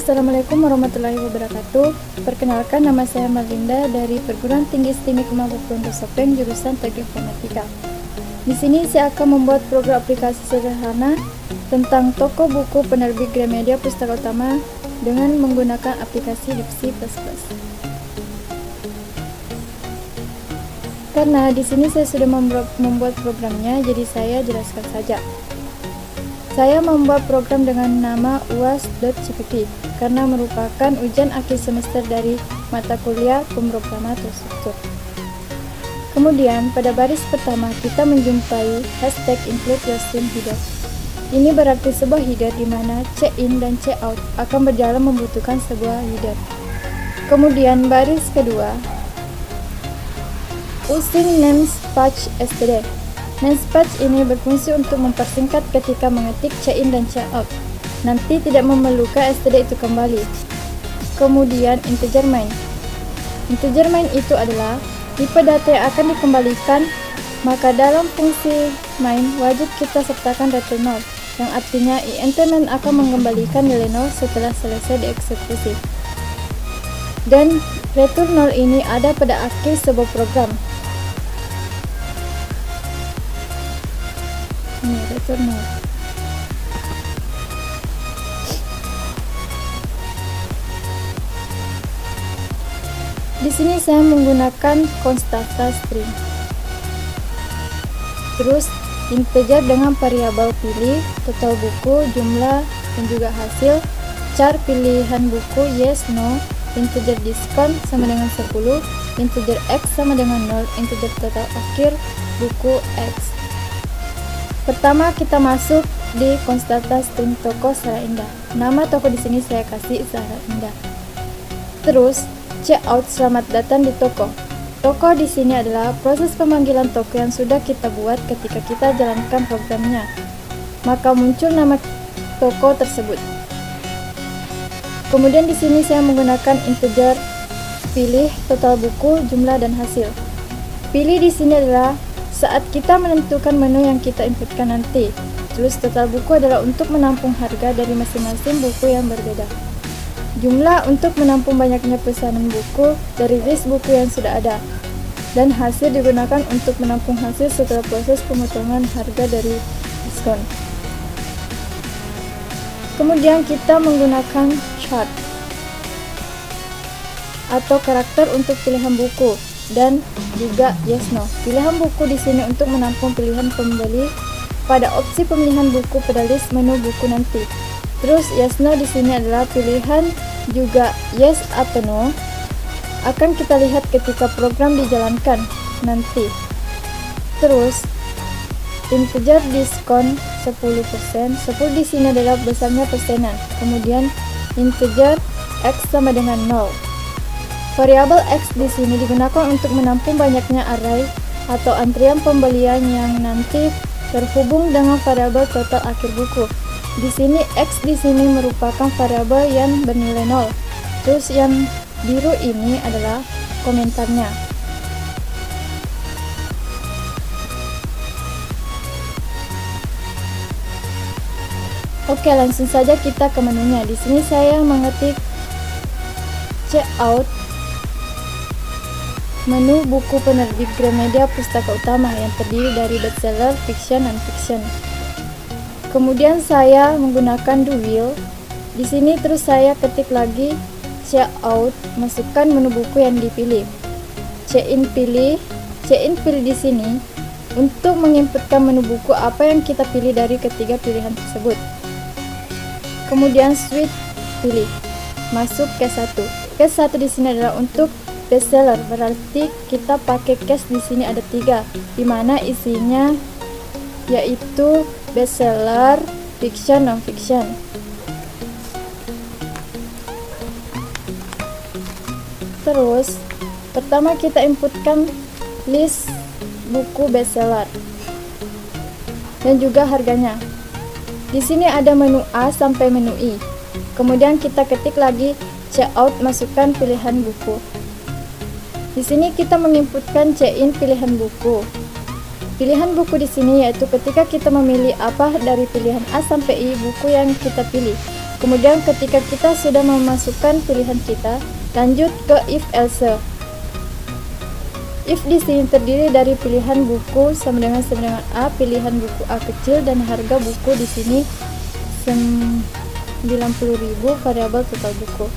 Assalamualaikum warahmatullahi wabarakatuh. Perkenalkan, nama saya Marlinda dari Perguruan Tinggi STIMIK Mabuk Pondok Sopeng, jurusan Teknik Informatika. Di sini saya akan membuat program aplikasi sederhana tentang toko buku penerbit Gramedia Pustaka Utama dengan menggunakan aplikasi di C++. Karena di sini saya sudah membuat programnya, jadi saya jelaskan saja. Saya membuat program dengan nama uas.cpp karena merupakan ujian akhir semester dari mata kuliah pemrograman terstruktur. Kemudian pada baris pertama kita menjumpai hashtag include your stream header. Ini berarti sebuah header di mana check-in dan check-out akan berjalan membutuhkan sebuah header. Kemudian baris kedua, using namespace std. Namespace ini berfungsi untuk mempersingkat ketika mengetik check-in dan check-out. Nanti tidak memerlukan std itu kembali. Kemudian integer main. Integer main itu adalah tipe data yang akan dikembalikan, maka dalam fungsi main wajib kita sertakan return 0, yang artinya int main akan mengembalikan nilai 0 setelah selesai dieksekusi. Dan return 0 ini ada pada akhir sebuah program. Ini return 0. Di sini saya menggunakan konstanta string. Terus integer dengan variabel pilih, total buku, jumlah, dan juga hasil, char pilihan buku yes no, integer diskon sama dengan 10, integer x sama dengan 0, integer total akhir buku x. Pertama kita masuk di konstanta string toko Zahra Indah. Nama toko di sini saya kasih Zahra Indah. Terus checkout selamat datang di toko. Toko di sini adalah proses pemanggilan toko yang sudah kita buat ketika kita jalankan programnya. Maka muncul nama toko tersebut. Kemudian di sini saya menggunakan integer pilih, total buku, jumlah, dan hasil. Pilih di sini adalah saat kita menentukan menu yang kita inputkan nanti. Terus total buku adalah untuk menampung harga dari masing-masing buku yang berbeda. Jumlah untuk menampung banyaknya pesanan buku dari list buku yang sudah ada. Dan hasil digunakan untuk menampung hasil setelah proses pemotongan harga dari diskon. Kemudian kita menggunakan chart atau karakter untuk pilihan buku dan juga yes no. Pilihan buku di sini untuk menampung pilihan pembeli pada opsi pemilihan buku pada list menu buku nanti. Terus yes no di sini adalah pilihan juga yes atau no akan kita lihat ketika program dijalankan nanti. Terus integer diskon 10%, 10 di sini adalah besarnya persenan. Kemudian integer x sama dengan 0. Variabel x di sini digunakan untuk menampung banyaknya array atau antrian pembelian yang nanti terhubung dengan variabel total akhir buku. Di sini x di sini merupakan variabel yang bernilai 0. Terus yang biru ini adalah komentarnya. Oke, langsung saja kita ke menunya. Di sini saya mengetik checkout menu buku penerbit Gramedia Pustaka Utama yang terdiri dari bestseller, fiction, dan fiction. Kemudian saya menggunakan do will. Di sini terus saya ketik lagi checkout, masukkan menu buku yang dipilih. Check-in pilih di sini untuk menginputkan menu buku apa yang kita pilih dari ketiga pilihan tersebut. Kemudian switch pilih, masuk case 1. Case 1 di sini adalah untuk bestseller, berarti kita pakai case di sini ada 3, di mana isinya yaitu bestseller, fiction, non-fiction. Terus pertama kita inputkan list buku bestseller dan juga harganya. Di sini ada menu A sampai menu I. Kemudian kita ketik lagi checkout, masukkan pilihan buku. Di sini kita menginputkan check-in pilihan buku. Pilihan buku di sini yaitu ketika kita memilih apa dari pilihan A sampai I buku yang kita pilih. Kemudian ketika kita sudah memasukkan pilihan kita, lanjut ke if else. If di sini terdiri dari pilihan buku sama dengan A, pilihan buku A kecil, dan harga buku di sini 90.000, variabel total buku.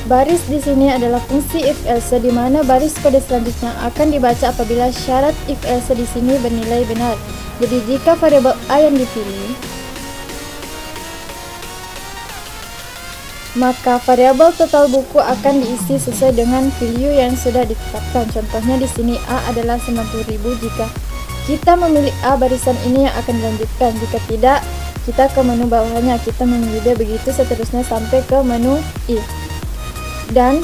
Baris di sini adalah fungsi if else, di mana baris kode selanjutnya akan dibaca apabila syarat if else di sini bernilai benar. Jadi jika variabel A yang dipilih, maka variabel total buku akan diisi sesuai dengan value yang sudah ditetapkan. Contohnya di sini A adalah 90.000. Jika kita memilih A, barisan ini yang akan dilanjutkan. Jika tidak, kita ke menu bawahnya, kita memilih B, begitu seterusnya sampai ke menu I. Dan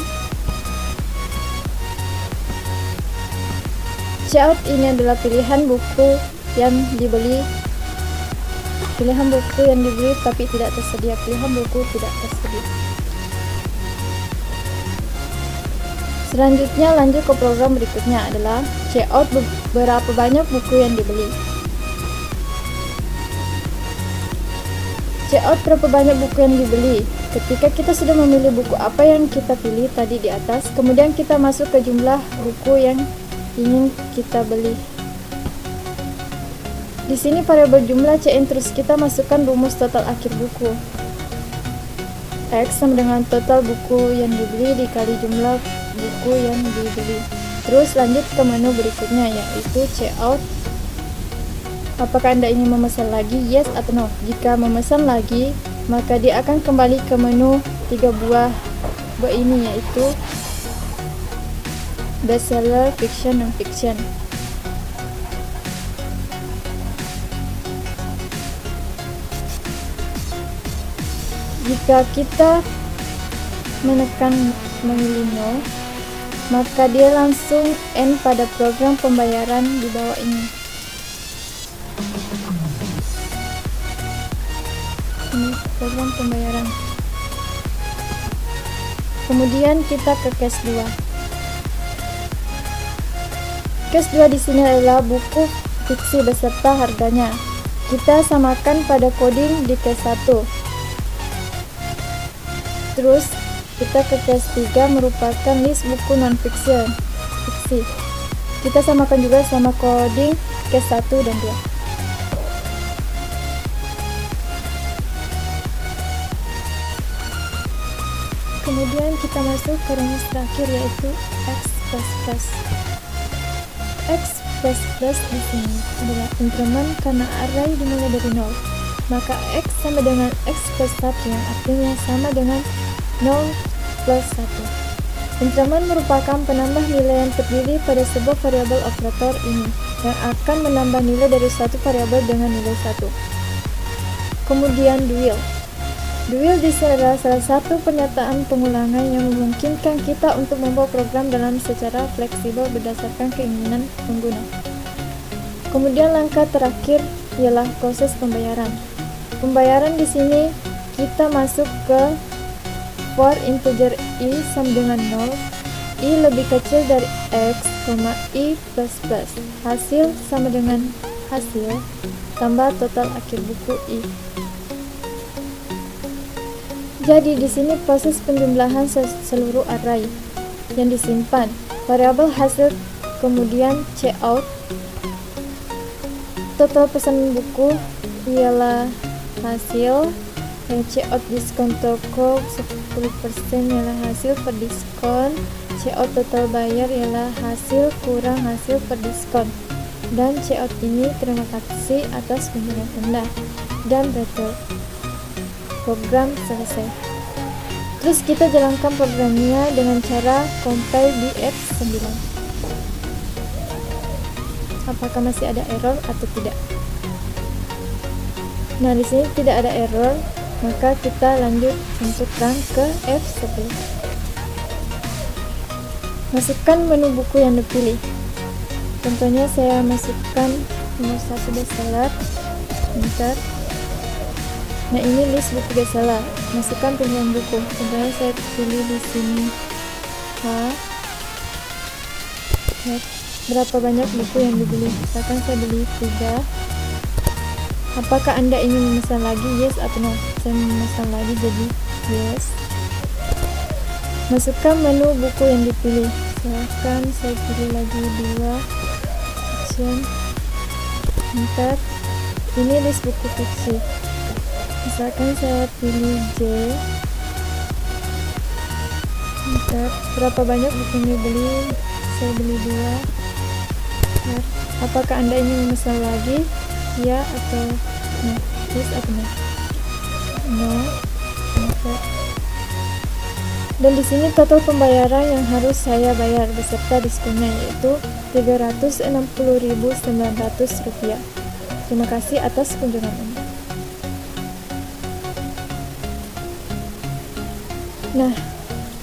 checkout ini adalah pilihan buku yang dibeli, tapi tidak tersedia, pilihan buku tidak tersedia. Selanjutnya lanjut ke program berikutnya adalah checkout berapa banyak buku yang dibeli. Checkout berapa banyak buku yang dibeli. Ketika kita sudah memilih buku apa yang kita pilih tadi di atas, kemudian kita masuk ke jumlah buku yang ingin kita beli. Di sini variabel jumlah CN, terus kita masukkan rumus total akhir buku. X sama dengan total buku yang dibeli dikali jumlah buku yang dibeli. Terus lanjut ke menu berikutnya, yaitu checkout. Apakah Anda ingin memesan lagi? Yes atau no? Jika memesan lagi, maka dia akan kembali ke menu 3 buah ini, yaitu bestseller, fiction, dan fiction. Jika kita menekan memilih no, maka dia langsung end pada program pembayaran di bawah ini. Ini program pembayaran. Kemudian kita ke case 2. Case 2 di sini adalah buku fiksi beserta harganya. Kita samakan pada coding di case 1. Terus kita ke case 3, merupakan list buku non-fiction, fiksi. Kita samakan juga sama coding case 1 dan 2. Kemudian kita masuk ke rumus terakhir, yaitu X++. X++ di sini adalah increment karena array dimulai dari 0. Maka X sama dengan X plus 1, yang artinya sama dengan 0 plus 1. Increment merupakan penambah nilai yang terdiri pada sebuah variabel operator ini, yang akan menambah nilai dari suatu variabel dengan nilai 1. Kemudian dual. Dual di sini adalah salah satu pernyataan pengulangan yang memungkinkan kita untuk membawa program dalam secara fleksibel berdasarkan keinginan pengguna. Kemudian langkah terakhir ialah proses pembayaran. Pembayaran di sini kita masuk ke for integer i sama dengan 0, i lebih kecil dari x, i plus plus. Hasil sama dengan hasil tambah total akhir buku i. Jadi di sini proses penjumlahan seluruh array yang disimpan, variabel hasil, kemudian checkout. Total pesanan buku ialah hasil, yang checkout diskon toko 10% ialah hasil per diskon, checkout total bayar ialah hasil kurang hasil per diskon, dan checkout ini terima kasih atas kunjungan Anda, dan betul. Program selesai. Terus kita jalankan programnya dengan cara compile di F9. Apakah masih ada error atau tidak? Nah, di sini tidak ada error, maka kita lanjut untuk run ke F10. Masukkan menu buku yang dipilih. Contohnya saya masukkan nomor 1 bestseller. Enter. Nah, ini list buku bestseller. Masukkan pilihan buku. Contohnya saya pilih di sini berapa banyak buku yang dibeli. Misalkan saya beli 3. Apakah Anda ingin memesan lagi? Yes atau no? Saya memesan lagi, jadi yes. Masukkan menu buku yang dipilih. Silahkan saya pilih lagi 2 action. Enter. Ini list buku fiksi. Misalkan saya pilih J. Enter. Berapa banyak buku yang dibeli? Saya beli 2. Enter. Apakah Anda ingin memesan lagi? Ya atau no? Yes atau no? No. Enter. Dan di sini total pembayaran yang harus saya bayar beserta diskonnya yaitu Rp360.900. Terima kasih atas kunjungan Anda. Nah,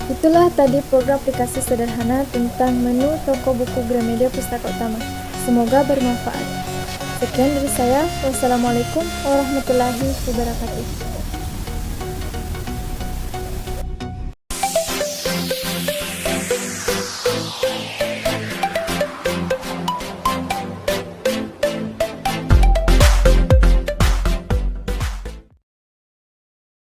itulah tadi program aplikasi sederhana tentang menu toko buku Gramedia Pustaka Utama. Semoga bermanfaat. Sekian dari saya. Wassalamualaikum warahmatullahi wabarakatuh.